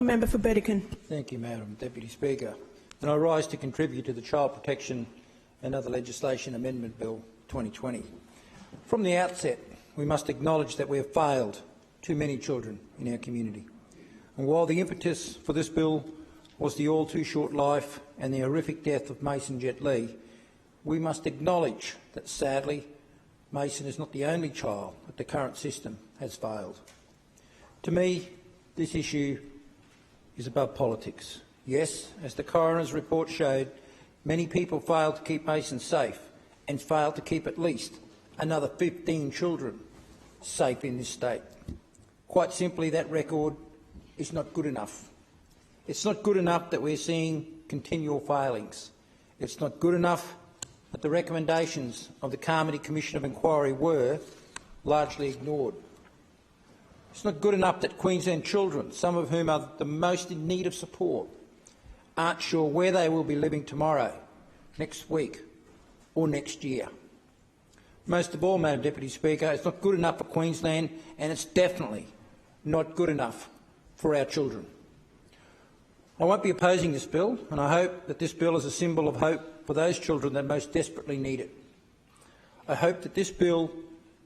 Member for Bedekin. Thank you, Madam Deputy Speaker. And I rise to contribute to the Child Protection and Other Legislation Amendment Bill 2020. From the outset, we must acknowledge that we have failed too many children in our community. And while the impetus for this bill was the all-too-short life and the horrific death of Mason Jet Lee, we must acknowledge that, sadly, Mason is not the only child that the current system has failed. To me, this issue is above politics. Yes, as the coroner's report showed, many people failed to keep Mason safe and failed to keep at least another 15 children safe in this state. Quite simply, that record is not good enough. It's not good enough that we're seeing continual failings. It's not good enough that the recommendations of the Carmody Commission of Inquiry were largely ignored. It's not good enough that Queensland children, some of whom are the most in need of support, aren't sure where they will be living tomorrow, next week or next year. Most of all, Madam Deputy Speaker, it's not good enough for Queensland, and it's definitely not good enough for our children. I won't be opposing this bill, and I hope that this bill is a symbol of hope for those children that most desperately need it. I hope that this bill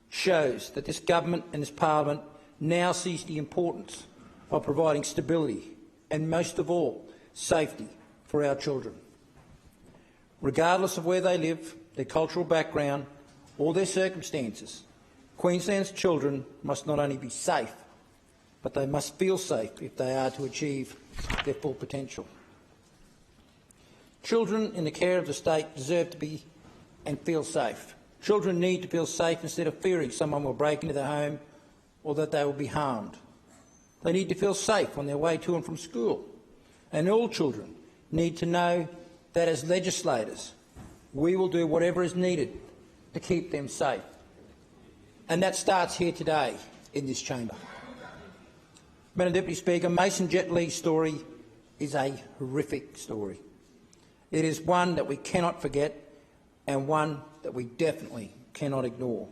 shows that this government and this parliament now sees the importance of providing stability and, most of all, safety for our children. Regardless of where they live, their cultural background or their circumstances, Queensland's children must not only be safe, but they must feel safe if they are to achieve their full potential. Children in the care of the state deserve to be and feel safe. Children need to feel safe instead of fearing someone will break into their home or that they will be harmed. They need to feel safe on their way to and from school. And all children need to know that as legislators, we will do whatever is needed to keep them safe. And that starts here today in this chamber. Madam Deputy Speaker, Mason Jet Lee's story is a horrific story. It is one that we cannot forget and one that we definitely cannot ignore.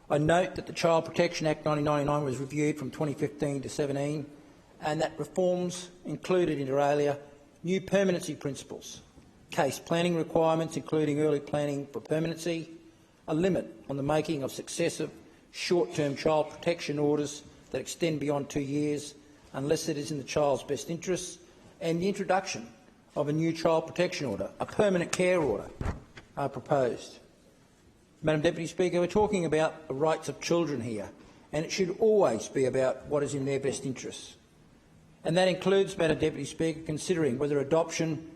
I note that the Child Protection Act 1999 was reviewed from 2015 to 17 and that reforms included, inter alia, new permanency principles, case planning requirements including early planning for permanency, a limit on the making of successive short-term child protection orders that extend beyond 2 years unless it is in the child's best interests, and the introduction of a new child protection order, a permanent care order, are proposed. Madam Deputy Speaker, we're talking about the rights of children here, and it should always be about what is in their best interests. And that includes, Madam Deputy Speaker, considering whether adoption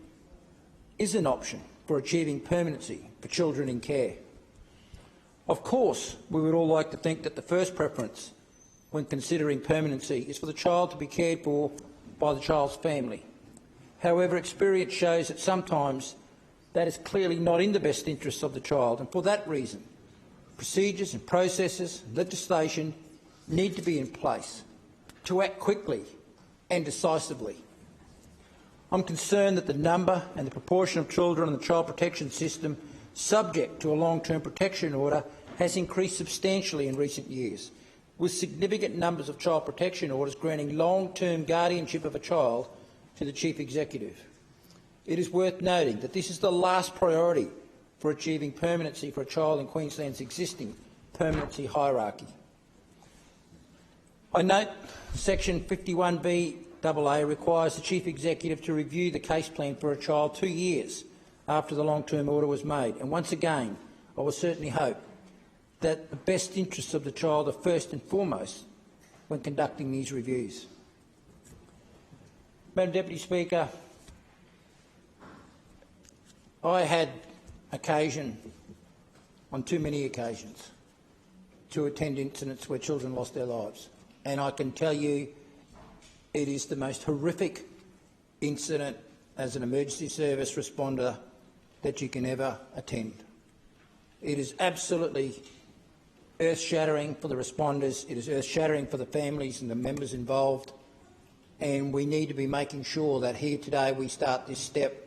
is an option for achieving permanency for children in care. Of course, we would all like to think that the first preference when considering permanency is for the child to be cared for by the child's family. However, experience shows that sometimes that is clearly not in the best interests of the child, and for that reason, procedures and processes, legislation need to be in place to act quickly and decisively. I'm concerned that the number and the proportion of children in the child protection system subject to a long-term protection order has increased substantially in recent years, with significant numbers of child protection orders granting long-term guardianship of a child to the Chief Executive. It is worth noting that this is the last priority for achieving permanency for a child in Queensland's existing permanency hierarchy. I note Section 51BAA requires the Chief Executive to review the case plan for a child 2 years after the long-term order was made. And once again, I will certainly hope that the best interests of the child are first and foremost when conducting these reviews. Madam Deputy Speaker, I had occasion, on too many occasions, to attend incidents where children lost their lives, and I can tell you it is the most horrific incident as an emergency service responder that you can ever attend. It is absolutely earth-shattering for the responders, it is earth-shattering for the families and the members involved, and we need to be making sure that here today we start this step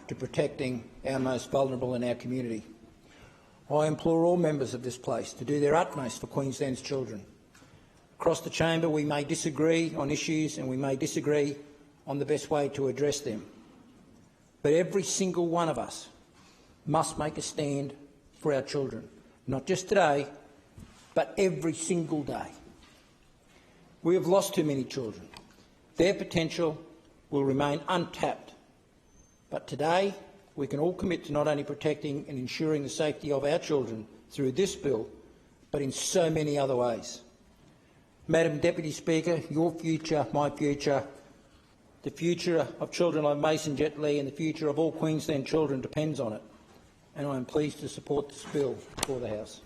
to protecting our most vulnerable in our community. I implore all members of this place to do their utmost for Queensland's children. Across the chamber we may disagree on issues and we may disagree on the best way to address them. But every single one of us must make a stand for our children, not just today, but every single day. We have lost too many children. Their potential will remain untapped. But today, we can all commit to not only protecting and ensuring the safety of our children through this bill, but in so many other ways. Madam Deputy Speaker, your future, my future, the future of children like Mason Jet Lee and the future of all Queensland children depends on it, and I am pleased to support this bill before the House.